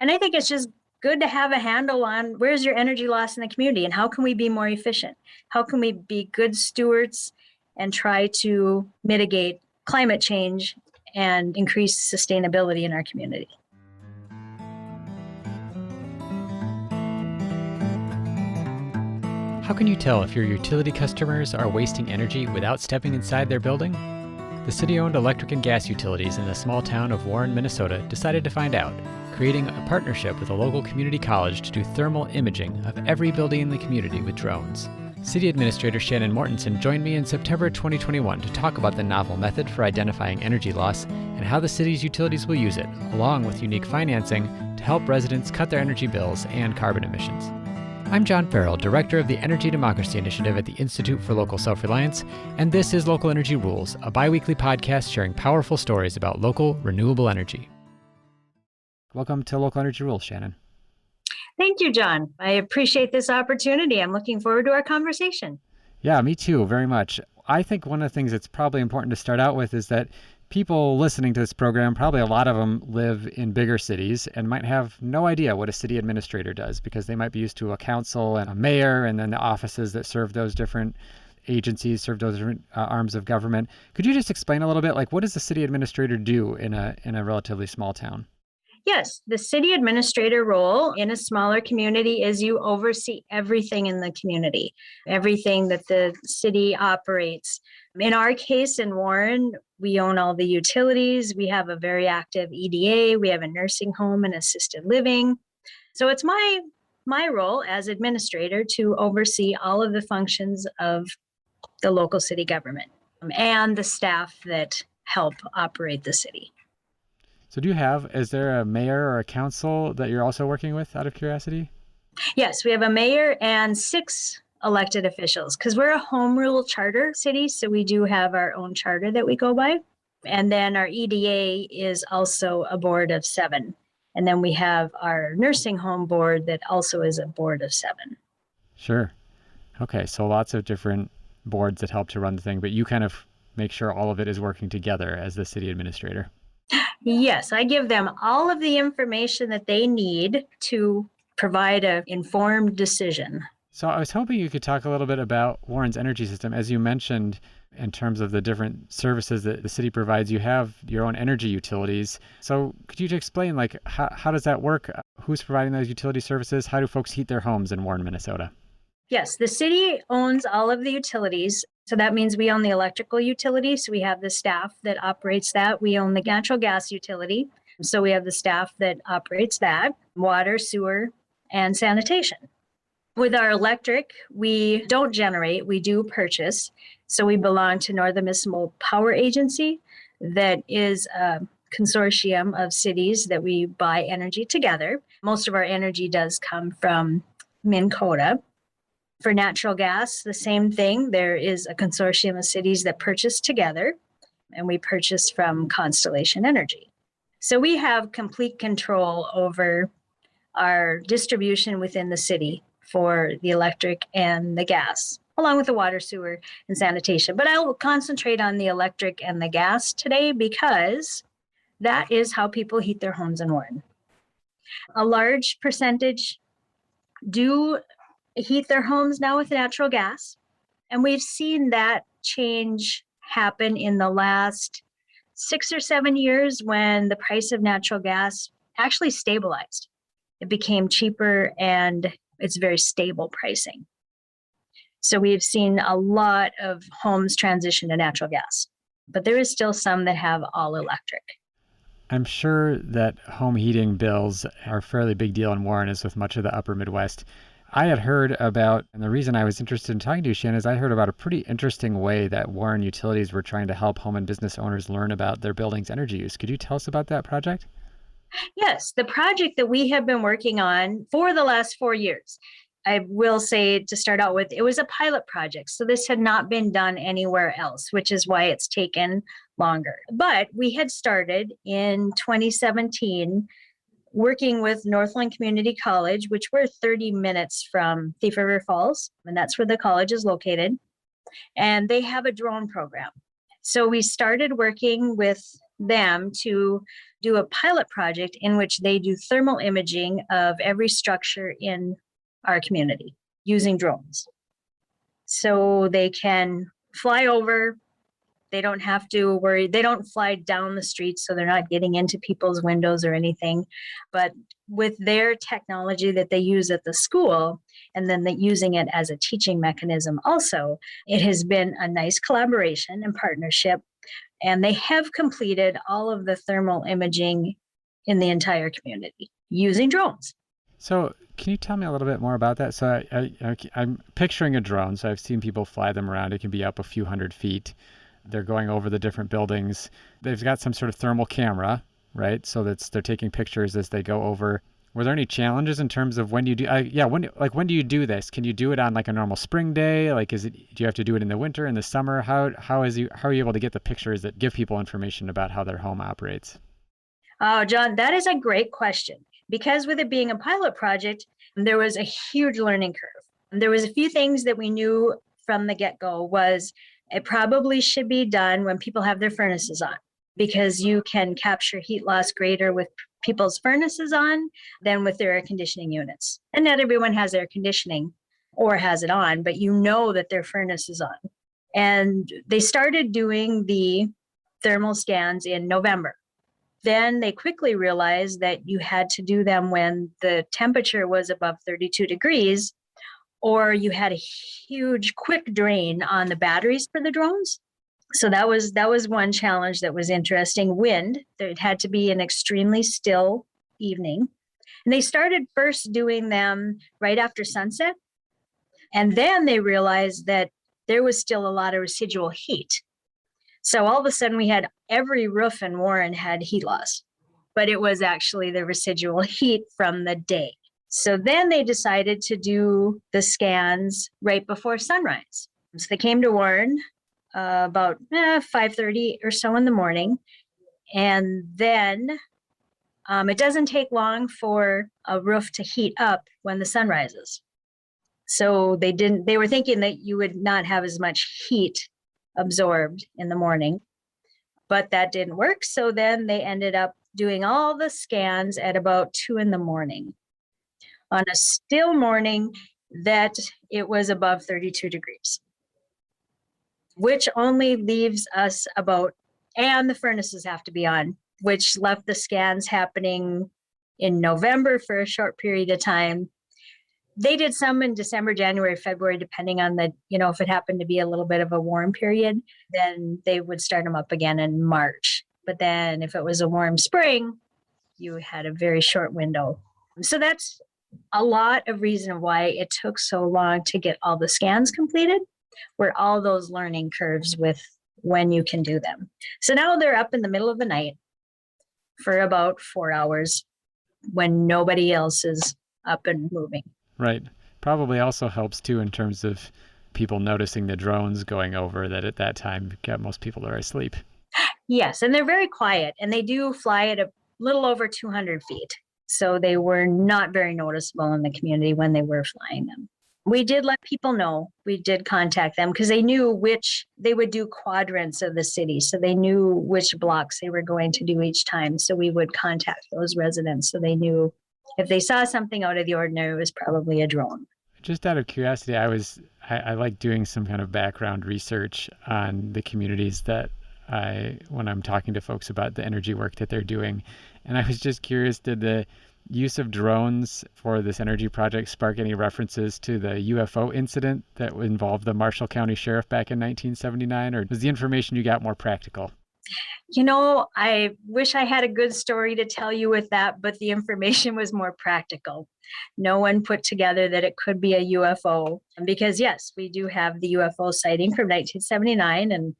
And I think it's just good to have a handle on where's your energy loss in the community and how can we be more efficient? How can we be good stewards and try to mitigate climate change and increase sustainability in our community? How can you tell if your utility customers are wasting energy without stepping inside their building? The city-owned electric and gas utilities in the small town of Warren, Minnesota decided to find out, creating a partnership with a local community college to do thermal imaging of every building in the community with drones. City Administrator Shannon Mortenson joined me in September 2021 to talk about the novel method for identifying energy loss and how the city's utilities will use it, along with unique financing to help residents cut their energy bills and carbon emissions. I'm John Farrell, Director of the Energy Democracy Initiative at the Institute for Local Self-Reliance, and this is Local Energy Rules, a bi-weekly podcast sharing powerful stories about local renewable energy. Welcome to Local Energy Rules, Shannon. Thank you, John. I appreciate this opportunity. I'm looking forward to our conversation. Yeah, me too, very much. I think one of the things that's probably important to start out with is that people listening to this program, probably a lot of them live in bigger cities and might have no idea what a city administrator does because they might be used to a council and a mayor and then the offices that serve those different agencies, serve those different arms of government. Could you just explain a little bit, like what does the city administrator do in a relatively small town? Yes, the city administrator role in a smaller community is you oversee everything in the community, everything that the city operates. In our case in Warren, we own all the utilities. We have a very active EDA. We have a nursing home and assisted living. So it's my role as administrator to oversee all of the functions of the local city government and the staff that help operate the city. So is there a mayor or a council that you're also working with, out of curiosity? Yes, we have a mayor and 6 elected officials because we're a home rule charter city. So we do have our own charter that we go by. And then our EDA is also a board of 7. And then we have our nursing home board that also is a board of 7. Sure. Okay, so lots of different boards that help to run the thing, but you kind of make sure all of it is working together as the city administrator. Yes, I give them all of the information that they need to provide an informed decision. So I was hoping you could talk a little bit about Warren's energy system. As you mentioned, in terms of the different services that the city provides, you have your own energy utilities. So could you explain, like, how does that work? Who's providing those utility services? How do folks heat their homes in Warren, Minnesota? Yes, the city owns all of the utilities. So that means we own the electrical utility. So we have the staff that operates that. We own the natural gas utility. So we have the staff that operates that, water, sewer, and sanitation. With our electric, we don't generate, we do purchase. So we belong to Northern Municipal Power Agency that is a consortium of cities that we buy energy together. Most of our energy does come from Minn-Kota. For natural gas, the same thing. There is a consortium of cities that purchase together, and we purchase from Constellation Energy. So we have complete control over our distribution within the city for the electric and the gas, along with the water, sewer, and sanitation. But I will concentrate on the electric and the gas today because that is how people heat their homes in Warren. A large percentage do heat their homes now with natural gas. And we've seen that change happen in the last 6 or 7 years when the price of natural gas actually stabilized. It became cheaper and it's very stable pricing. So we've seen a lot of homes transition to natural gas, but there is still some that have all electric. I'm sure that home heating bills are a fairly big deal in Warren, as with much of the upper Midwest. I had heard about, and the reason I was interested in talking to you, Shannon, is I heard about a pretty interesting way that Warren utilities were trying to help home and business owners learn about their building's energy use. Could you tell us about that project? Yes, the project that we have been working on for the last 4 years, I will say to start out with, it was a pilot project. So this had not been done anywhere else, which is why it's taken longer. But we had started in 2017 working with Northland Community College, which we're 30 minutes from Thief River Falls, and that's where the college is located. And they have a drone program. So we started working with them to do a pilot project in which they do thermal imaging of every structure in our community using drones. So they can fly over. They don't have to worry. They don't fly down the street, so they're not getting into people's windows or anything. But with their technology that they use at the school, and then using it as a teaching mechanism also, it has been a nice collaboration and partnership. And they have completed all of the thermal imaging in the entire community using drones. So can you tell me a little bit more about that? So I'm picturing a drone. So I've seen people fly them around. It can be up a few hundred feet. They're going over the different buildings. They've got some sort of thermal camera, right? So they're taking pictures as they go over. Were there any challenges in terms of when you do? When do you do this? Can you do it on like a normal spring day? Like, do you have to do it in the winter, in the summer? How are you able to get the pictures that give people information about how their home operates? Oh, John, that is a great question. Because with it being a pilot project, there was a huge learning curve. And there was a few things that we knew from the get-go was it probably should be done when people have their furnaces on, because you can capture heat loss greater with people's furnaces on than with their air conditioning units. And not everyone has air conditioning or has it on, but you know that their furnace is on. And they started doing the thermal scans in November. Then they quickly realized that you had to do them when the temperature was above 32 degrees, or you had a huge quick drain on the batteries for the drones. So that was one challenge that was interesting. Wind, it had to be an extremely still evening. And they started first doing them right after sunset. And then they realized that there was still a lot of residual heat. So all of a sudden we had every roof in Warren had heat loss, but it was actually the residual heat from the day. So then they decided to do the scans right before sunrise. So they came to Warren about 5:30 or so in the morning. And then it doesn't take long for a roof to heat up when the sun rises. So they were thinking that you would not have as much heat absorbed in the morning, but that didn't work. So then they ended up doing all the scans at about 2 a.m. on a still morning that it was above 32 degrees, which only leaves us and the furnaces have to be on, which left the scans happening in November for a short period of time. They did some in December, January, February, depending on if it happened to be a little bit of a warm period, then they would start them up again in March. But then if it was a warm spring, you had a very short window. So that's a lot of reason why it took so long to get all the scans completed, were all those learning curves with when you can do them. So now they're up in the middle of the night for about 4 hours when nobody else is up and moving. Right. Probably also helps too in terms of people noticing the drones going over, that at that time most people are asleep. Yes, and they're very quiet, and they do fly at a little over 200 feet. So they were not very noticeable in the community when they were flying them. We did let people know. We did contact them because they knew they would do quadrants of the city. So they knew which blocks they were going to do each time. So we would contact those residents so they knew if they saw something out of the ordinary, it was probably a drone. Just out of curiosity, I like doing some kind of background research on the communities when I'm talking to folks about the energy work that they're doing. And I was just curious, did the use of drones for this energy project spark any references to the UFO incident that involved the Marshall County Sheriff back in 1979? Or was the information you got more practical? I wish I had a good story to tell you with that, but the information was more practical. No one put together that it could be a UFO. Because yes, we do have the UFO sighting from 1979, and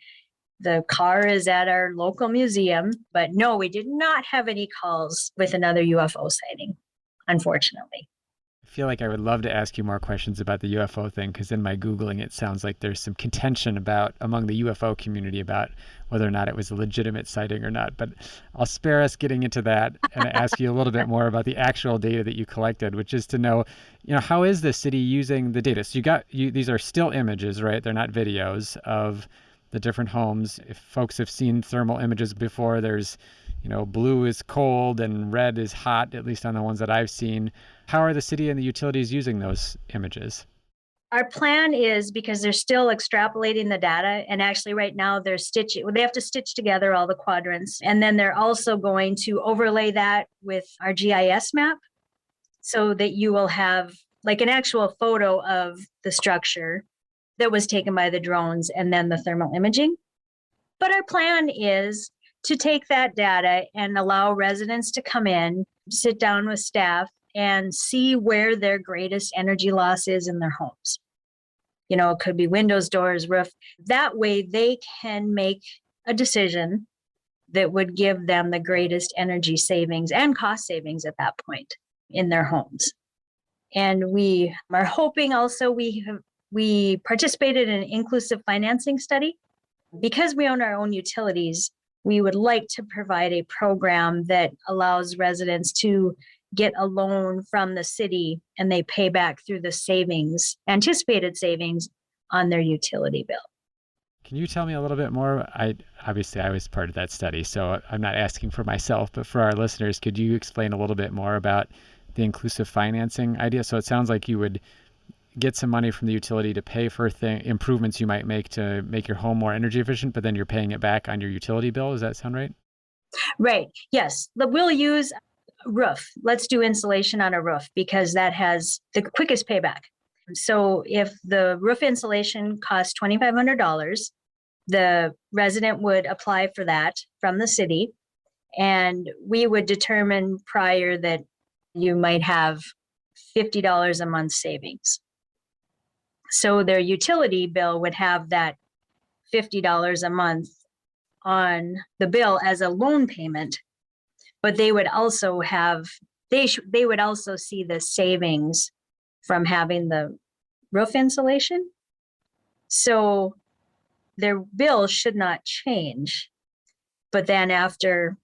the car is at our local museum. But no, we did not have any calls with another UFO sighting, unfortunately. I feel like I would love to ask you more questions about the UFO thing, because in my Googling, it sounds like there's some contention among the UFO community about whether or not it was a legitimate sighting or not. But I'll spare us getting into that and ask you a little bit more about the actual data that you collected, which is to know, how is the city using the data? So these are still images, right? They're not videos of the different homes. If folks have seen thermal images before, there's, blue is cold and red is hot, at least on the ones that I've seen. How are the city and the utilities using those images? Our plan is, because they're still extrapolating the data, and actually right now they have to stitch together all the quadrants. And then they're also going to overlay that with our GIS map so that you will have like an actual photo of the structure that was taken by the drones and then the thermal imaging. But our plan is to take that data and allow residents to come in, sit down with staff, and see where their greatest energy loss is in their homes. It could be windows, doors, roof. That way they can make a decision that would give them the greatest energy savings and cost savings at that point in their homes. And we are hoping also, we participated in an inclusive financing study. Because we own our own utilities, we would like to provide a program that allows residents to get a loan from the city and they pay back through the savings, anticipated savings on their utility bill. Can you tell me a little bit more? I was part of that study, so I'm not asking for myself, but for our listeners, could you explain a little bit more about the inclusive financing idea? So it sounds like you would get some money from the utility to pay for improvements you might make to make your home more energy efficient, but then you're paying it back on your utility bill. Does that sound right? Right. Yes. We'll use roof. Let's do insulation on a roof because that has the quickest payback. So if the roof insulation costs $2,500, the resident would apply for that from the city, and we would determine prior that you might have $50 a month savings. So their utility bill would have that $50 a month on the bill as a loan payment, but they would also they would also see the savings from having the roof insulation. So their bill should not change, but then after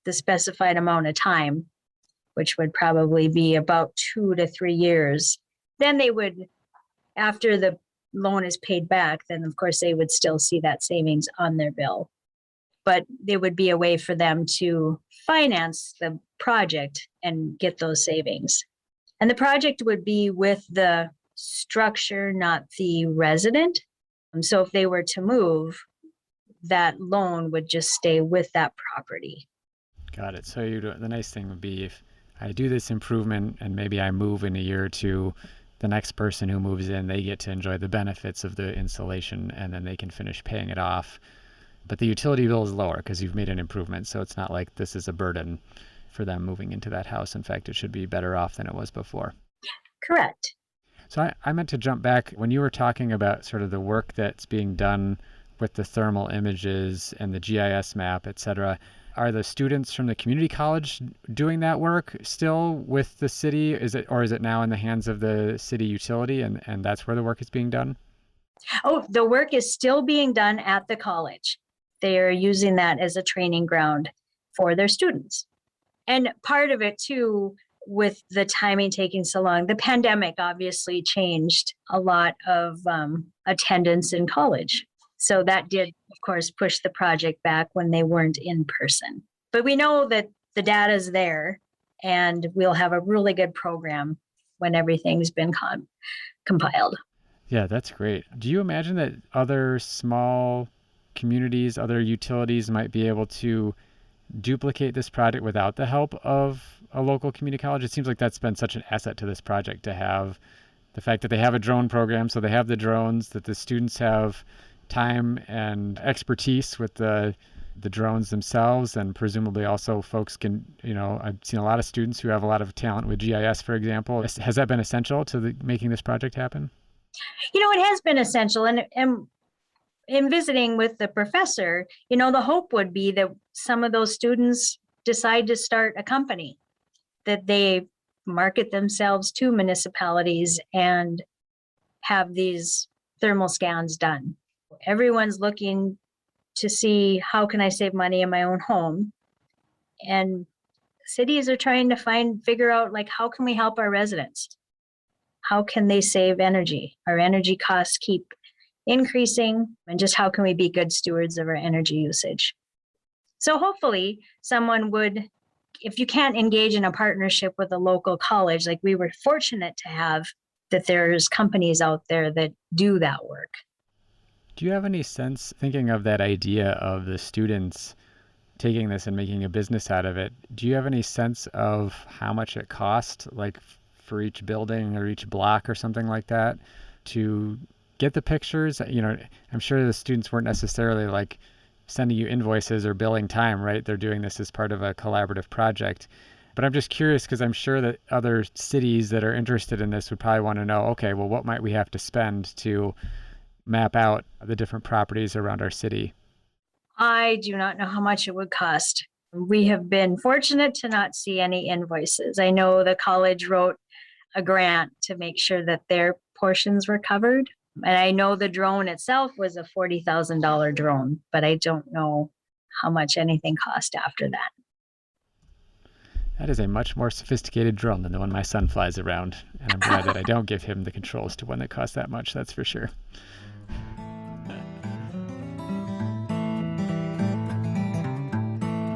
the specified amount of time, which would probably be about 2 to 3 years, then they would, after the loan is paid back, then of course they would still see that savings on their bill. But there would be a way for them to finance the project and get those savings. And the project would be with the structure, not the resident. So if they were to move, that loan would just stay with that property. Got it. So the nice thing would be if I do this improvement and maybe I move in a year or two, the next person who moves in, they get to enjoy the benefits of the insulation and then they can finish paying it off. But the utility bill is lower because you've made an improvement. So it's not like this is a burden for them moving into that house. In fact, it should be better off than it was before. Correct. So I meant to jump back when you were talking about sort of the work that's being done with the thermal images and the GIS map, et cetera. Are the students from the community college doing that work still with the city? Is it now in the hands of the city utility and that's where the work is being done? Oh, the work is still being done at the college. They are using that as a training ground for their students. And part of it too, with the timing taking so long, the pandemic obviously changed a lot of attendance in college. So that did, of course, push the project back when they weren't in person. But we know that the data is there and we'll have a really good program when everything's been compiled. Yeah, that's great. Do you imagine that other small communities, other utilities might be able to duplicate this project without the help of a local community college? It seems like that's been such an asset to this project to have the fact that they have a drone program, so they have the drones, that the students have time and expertise with the drones themselves, and presumably also folks can, I've seen a lot of students who have a lot of talent with GIS, for example. Has that been essential to making this project happen? It has been essential. And in visiting with the professor, the hope would be that some of those students decide to start a company, that they market themselves to municipalities and have these thermal scans done. Everyone's looking to see how can I save money in my own home. And cities are trying to figure out how can we help our residents? How can they save energy? Our energy costs keep increasing, and just how can we be good stewards of our energy usage. So hopefully someone would, if you can't engage in a partnership with a local college, like we were fortunate to have, that there's companies out there that do that work. Do you have any sense, thinking of that idea of the students taking this and making a business out of it, do you have any sense of how much it cost, like for each building or each block or something like that, to get the pictures? I'm sure the students weren't necessarily like sending you invoices or billing time, right? They're doing this as part of a collaborative project. But I'm just curious because I'm sure that other cities that are interested in this would probably want to know, okay, well, what might we have to spend to map out the different properties around our city? I do not know how much it would cost. We have been fortunate to not see any invoices. I know the college wrote a grant to make sure that their portions were covered. And I know the drone itself was a $40,000 drone, but I don't know how much anything cost after that. That is a much more sophisticated drone than the one my son flies around. And I'm glad that I don't give him the controls to one that costs that much, that's for sure.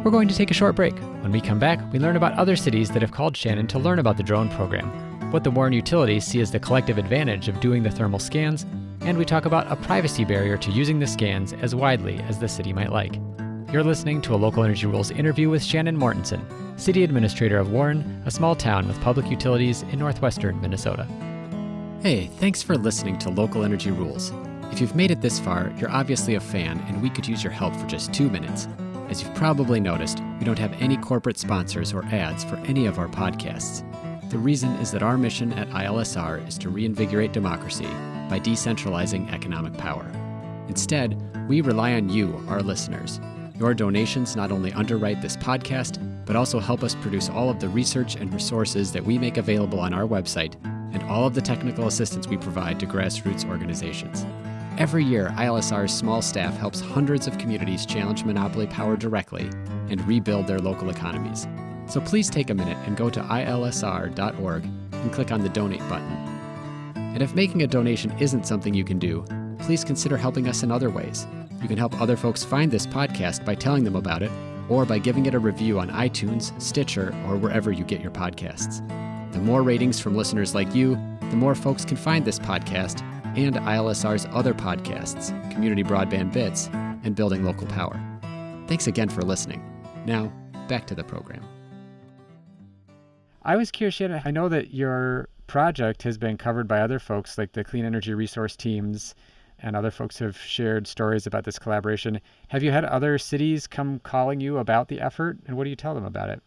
We're going to take a short break. When we come back, we learn about other cities that have called Shannon to learn about the drone program, what the Warren utilities see as the collective advantage of doing the thermal scans, and we talk about a privacy barrier to using the scans as widely as the city might like. You're listening to a Local Energy Rules interview with Shannon Mortenson, City Administrator of Warren, a small town with public utilities in northwestern Minnesota. Hey, thanks for listening to Local Energy Rules. If you've made it this far, you're obviously a fan, and we could use your help for just 2 minutes. As you've probably noticed, we don't have any corporate sponsors or ads for any of our podcasts. The reason is that our mission at ILSR is to reinvigorate democracy by decentralizing economic power. Instead, we rely on you, our listeners. Your donations not only underwrite this podcast, but also help us produce all of the research and resources that we make available on our website and all of the technical assistance we provide to grassroots organizations. Every year, ILSR's small staff helps hundreds of communities challenge monopoly power directly and rebuild their local economies. So please take a minute and go to ilsr.org and click on the donate button. And if making a donation isn't something you can do, please consider helping us in other ways. You can help other folks find this podcast by telling them about it, or by giving it a review on iTunes, Stitcher, or wherever you get your podcasts. The more ratings from listeners like you, the more folks can find this podcast and ILSR's other podcasts, Community Broadband Bits, and Building Local Power. Thanks again for listening. Now, back to the program. I was curious, Shannon, I know that your project has been covered by other folks like the Clean Energy Resource Teams, and other folks have shared stories about this collaboration. Have you had other cities come calling you about the effort, and what do you tell them about it?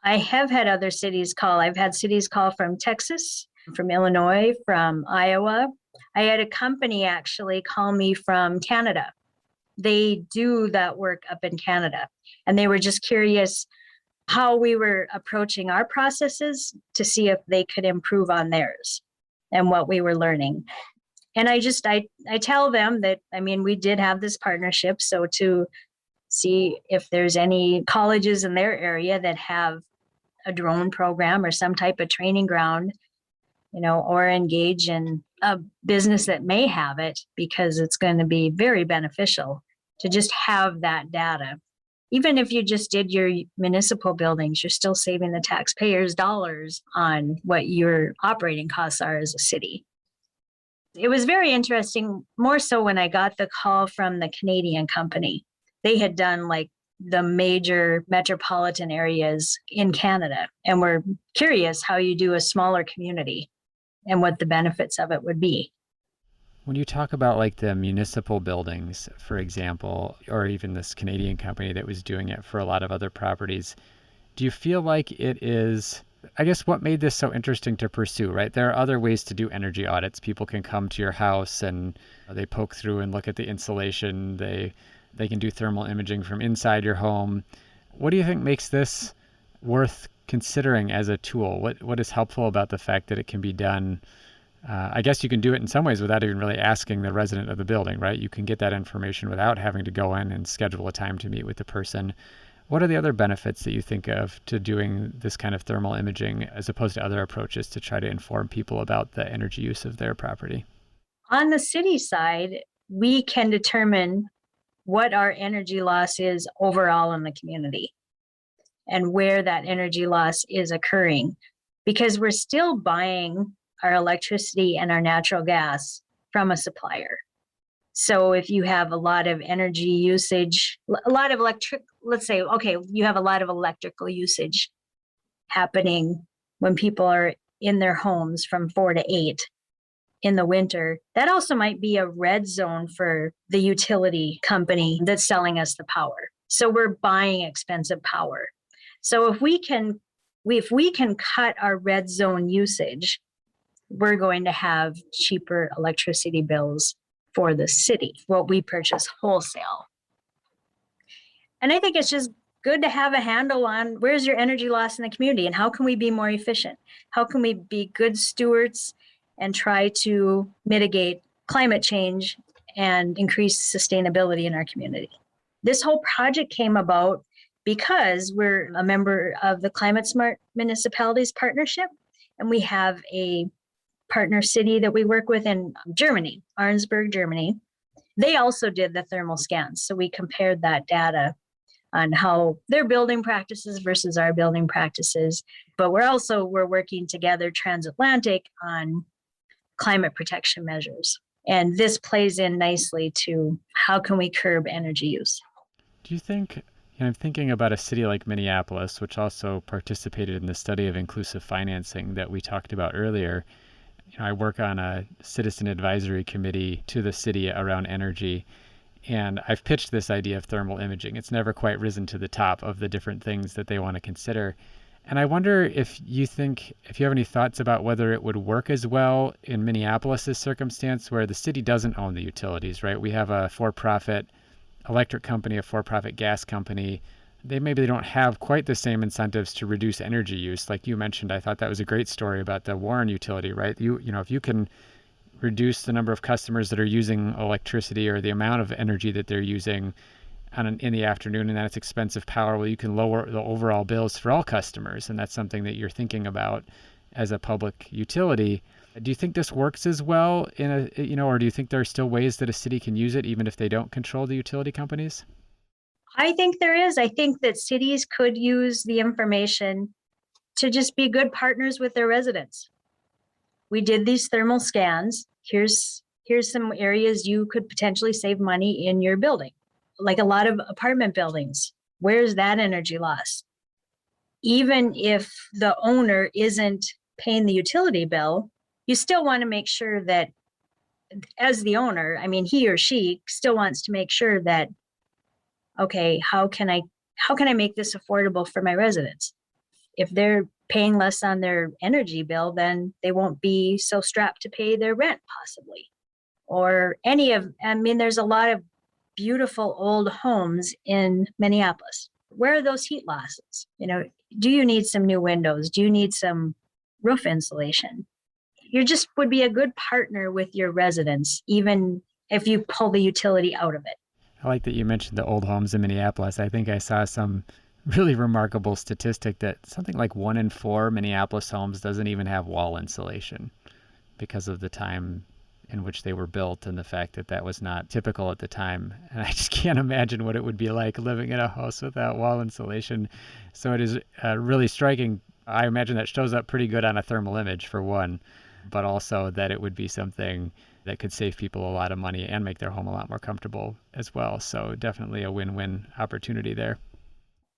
I have had other cities call. I've had cities call from Texas, from Illinois, from Iowa. I had a company actually call me from Canada. They do that work up in Canada, and they were just curious how we were approaching our processes to see if they could improve on theirs and what we were learning. And I tell them that, we did have this partnership, so to see if there's any colleges in their area that have a drone program or some type of training ground, or engage in a business that may have it, because it's going to be very beneficial to just have that data. Even if you just did your municipal buildings, you're still saving the taxpayers dollars on what your operating costs are as a city. It was very interesting, more so when I got the call from the Canadian company. They had done like the major metropolitan areas in Canada and were curious how you do a smaller community and what the benefits of it would be. When you talk about like the municipal buildings, for example, or even this Canadian company that was doing it for a lot of other properties, do you feel like it is, I guess, what made this so interesting to pursue, right? There are other ways to do energy audits. People can come to your house and they poke through and look at the insulation. They can do thermal imaging from inside your home. What do you think makes this worth considering as a tool? What is helpful about the fact that it can be done? I guess you can do it in some ways without even really asking the resident of the building, right? You can get that information without having to go in and schedule a time to meet with the person. What are the other benefits that you think of to doing this kind of thermal imaging as opposed to other approaches to try to inform people about the energy use of their property? On the city side, we can determine what our energy loss is overall in the community and where that energy loss is occurring, because we're still buying our electricity and our natural gas from a supplier. So if you have a lot of energy usage, a lot of let's say, okay, you have a lot of electrical usage happening when people are in their homes from 4 to 8 in the winter, that also might be a red zone for the utility company that's selling us the power. So we're buying expensive power. So if we can cut our red zone usage, we're going to have cheaper electricity bills for the city, what we purchase wholesale. And I think it's just good to have a handle on where's your energy loss in the community and how can we be more efficient? How can we be good stewards and try to mitigate climate change and increase sustainability in our community? This whole project came about because we're a member of the Climate Smart Municipalities Partnership, and we have a partner city that we work with in Germany, Arnsberg, Germany. They also did the thermal scans. So we compared that data on how their building practices versus our building practices. But we're working together transatlantic on climate protection measures. And this plays in nicely to how can we curb energy use. Do you think, I'm thinking about a city like Minneapolis, which also participated in the study of inclusive financing that we talked about earlier. I work on a citizen advisory committee to the city around energy, and I've pitched this idea of thermal imaging. It's never quite risen to the top of the different things that they want to consider. And I wonder if you have any thoughts about whether it would work as well in Minneapolis's circumstance where the city doesn't own the utilities, right? We have a for-profit electric company, a for-profit gas company. They don't have quite the same incentives to reduce energy use. Like you mentioned, I thought that was a great story about the Warren utility, right? If you can reduce the number of customers that are using electricity or the amount of energy that they're using in the afternoon, and that's expensive power, well, you can lower the overall bills for all customers. And that's something that you're thinking about as a public utility. Do you think this works as well or do you think there are still ways that a city can use it even if they don't control the utility companies? I think there is. I think that cities could use the information to just be good partners with their residents. We did these thermal scans. Here's some areas you could potentially save money in your building, like a lot of apartment buildings. Where's that energy loss? Even if the owner isn't paying the utility bill, you still want to make sure that as the owner, he or she still wants to make sure that, okay, how can I make this affordable for my residents? If they're paying less on their energy bill, then they won't be so strapped to pay their rent possibly. Or there's a lot of beautiful old homes in Minneapolis. Where are those heat losses? Do you need some new windows? Do you need some roof insulation? You just would be a good partner with your residents, even if you pull the utility out of it. I like that you mentioned the old homes in Minneapolis. I think I saw some really remarkable statistic that something like 1 in 4 Minneapolis homes doesn't even have wall insulation because of the time in which they were built and the fact that that was not typical at the time. And I just can't imagine what it would be like living in a house without wall insulation. So it is really striking. I imagine that shows up pretty good on a thermal image for one, but also that it would be something that could save people a lot of money and make their home a lot more comfortable as well. So definitely a win-win opportunity there.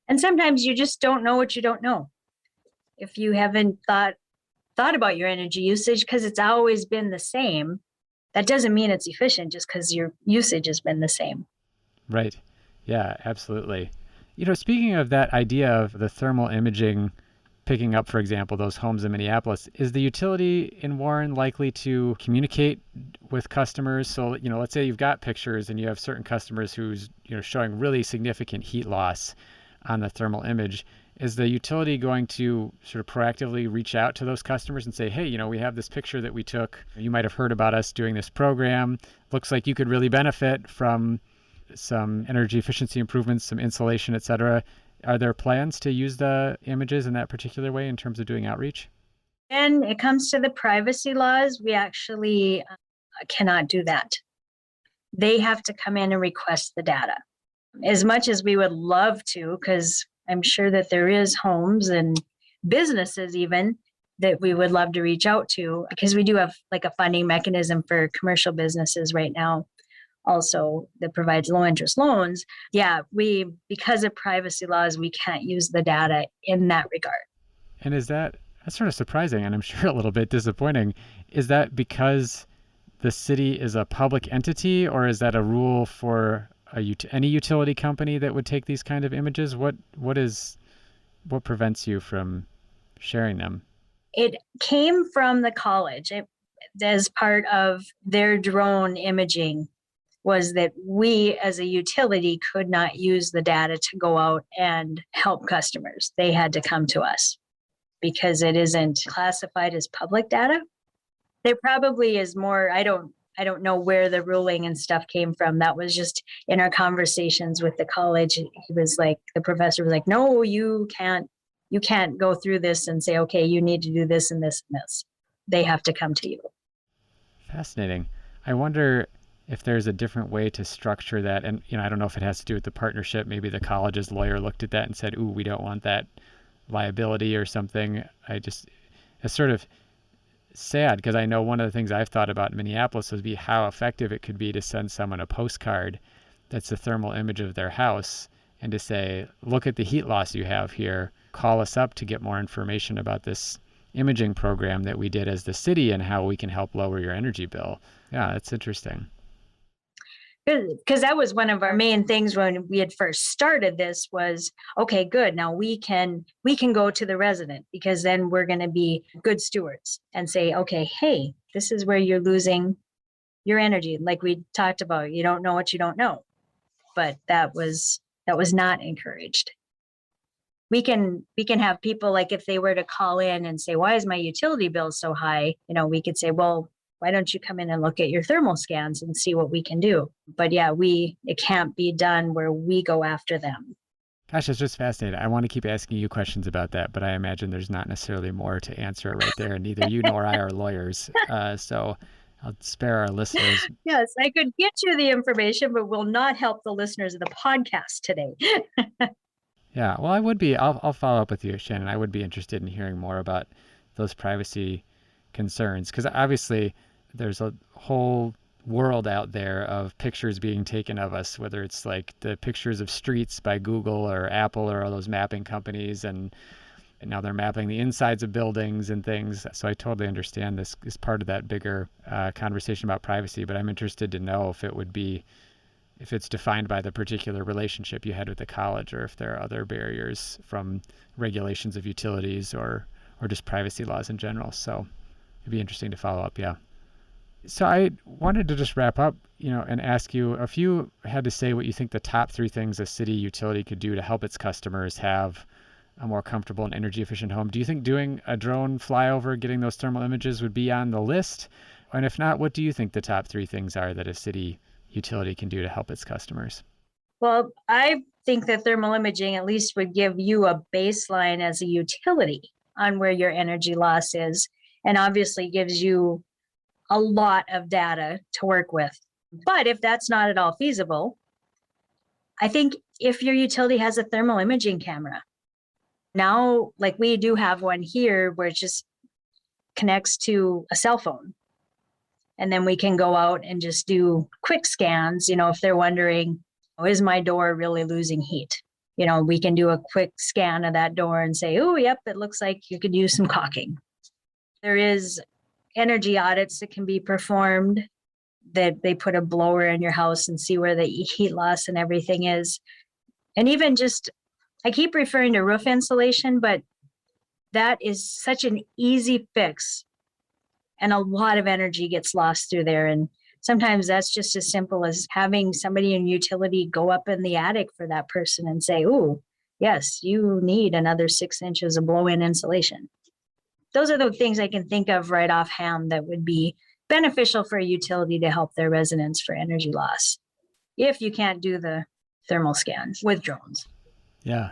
And sometimes you just don't know what you don't know. If you haven't thought about your energy usage because it's always been the same, that doesn't mean it's efficient just because your usage has been the same. Right. Yeah, absolutely. Speaking of that idea of the thermal imaging picking up, for example, those homes in Minneapolis, is the utility in Warren likely to communicate with customers? So, let's say you've got pictures and you have certain customers who's, showing really significant heat loss on the thermal image. Is the utility going to sort of proactively reach out to those customers and say, hey, we have this picture that we took. You might have heard about us doing this program. Looks like you could really benefit from some energy efficiency improvements, some insulation, et cetera. Are there plans to use the images in that particular way in terms of doing outreach? When it comes to the privacy laws, we actually cannot do that. they have to come in and request the data. As much as we would love to, because I'm sure that there is homes and businesses even that we would love to reach out to, because we do have like a funding mechanism for commercial businesses right now also that provides low interest loans. Yeah, because of privacy laws, we can't use the data in that regard. And that's sort of surprising, and I'm sure a little bit disappointing. Is that because the city is a public entity, or is that a rule for any utility company that would take these kind of images? What prevents you from sharing them? It came from the college as part of their drone imaging, was that we as a utility could not use the data to go out and help customers. They had to come to us because it isn't classified as public data. There probably is more. I don't know where the ruling and stuff came from. That was just in our conversations with the college. The professor was like, no, you can't go through this and say, okay, you need to do this and this and this. They have to come to you. Fascinating. I wonder if there's a different way to structure that. And, I don't know if it has to do with the partnership. Maybe the college's lawyer looked at that and said, ooh, we don't want that liability or something. It's sort of sad, because I know one of the things I've thought about in Minneapolis would be how effective it could be to send someone a postcard that's a thermal image of their house and to say, look at the heat loss you have here. Call us up to get more information about this imaging program that we did as the city and how we can help lower your energy bill. Yeah, that's interesting. Because that was one of our main things when we had first started this was, okay, good. Now we can go to the resident, because then we're going to be good stewards and say, okay, hey, this is where you're losing your energy. Like we talked about, you don't know what you don't know. But that was not encouraged. We can have people, like if they were to call in and say, why is my utility bill so high? We could say, well, why don't you come in and look at your thermal scans and see what we can do? But yeah, it can't be done where we go after them. Gosh, it's just fascinating. I want to keep asking you questions about that, but I imagine there's not necessarily more to answer right there. And neither you nor I are lawyers. So I'll spare our listeners. Yes, I could get you the information, but will not help the listeners of the podcast today. Yeah, well, I would be. I'll follow up with you, Shannon. I would be interested in hearing more about those privacy concerns, because obviously there's a whole world out there of pictures being taken of us, whether it's like the pictures of streets by Google or Apple or all those mapping companies, and now they're mapping the insides of buildings and things. So I totally understand this is part of that bigger conversation about privacy, but I'm interested to know if it's defined by the particular relationship you had with the college, or if there are other barriers from regulations of utilities or just privacy laws in general. So it'd be interesting to follow up. Yeah. So I wanted to just wrap up, and ask you, if you had to say what you think the top 3 things a city utility could do to help its customers have a more comfortable and energy efficient home, do you think doing a drone flyover, getting those thermal images would be on the list? And if not, what do you think the top 3 things are that a city utility can do to help its customers? Well, I think that thermal imaging at least would give you a baseline as a utility on where your energy loss is, and obviously gives you a lot of data to work with. But if that's not at all feasible, I think if your utility has a thermal imaging camera, now, like we do have one here where it just connects to a cell phone. And then we can go out and just do quick scans, if they're wondering, is my door really losing heat? We can do a quick scan of that door and say, oh, yep, it looks like you could use some caulking. There is energy audits that can be performed, that they put a blower in your house and see where the heat loss and everything is. And even just, I keep referring to roof insulation, but that is such an easy fix. And a lot of energy gets lost through there. And sometimes that's just as simple as having somebody in utility go up in the attic for that person and say, oh, yes, you need another 6 inches of blow-in insulation. Those are the things I can think of right offhand that would be beneficial for a utility to help their residents for energy loss, if you can't do the thermal scans with drones. Yeah.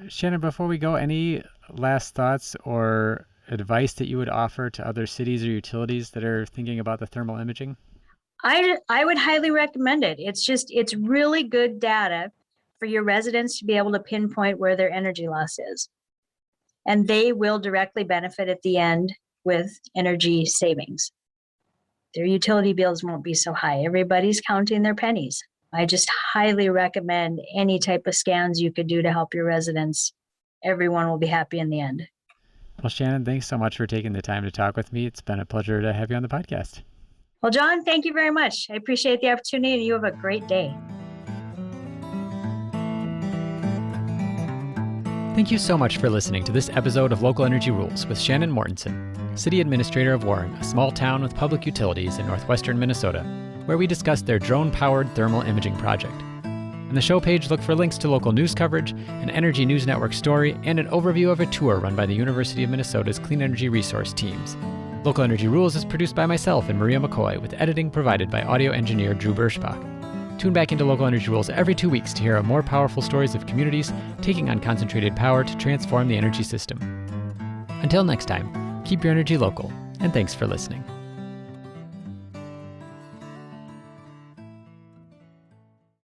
Shannon, before we go, any last thoughts or advice that you would offer to other cities or utilities that are thinking about the thermal imaging? I would highly recommend it. It's really good data for your residents to be able to pinpoint where their energy loss is. And they will directly benefit at the end with energy savings. Their utility bills won't be so high. Everybody's counting their pennies. I just highly recommend any type of scans you could do to help your residents. Everyone will be happy in the end. Well, Shannon, thanks so much for taking the time to talk with me. It's been a pleasure to have you on the podcast. Well, John, thank you very much. I appreciate the opportunity, and you have a great day. Thank you so much for listening to this episode of Local Energy Rules with Shannon Mortenson, City Administrator of Warren, a small town with public utilities in northwestern Minnesota, where we discussed their drone-powered thermal imaging project. On the show page, look for links to local news coverage, an Energy News Network story, and an overview of a tour run by the University of Minnesota's Clean Energy Resource teams. Local Energy Rules is produced by myself and Maria McCoy, with editing provided by audio engineer Drew Berschbach. Tune back into Local Energy Rules every 2 weeks to hear more powerful stories of communities taking on concentrated power to transform the energy system. Until next time, keep your energy local, and thanks for listening.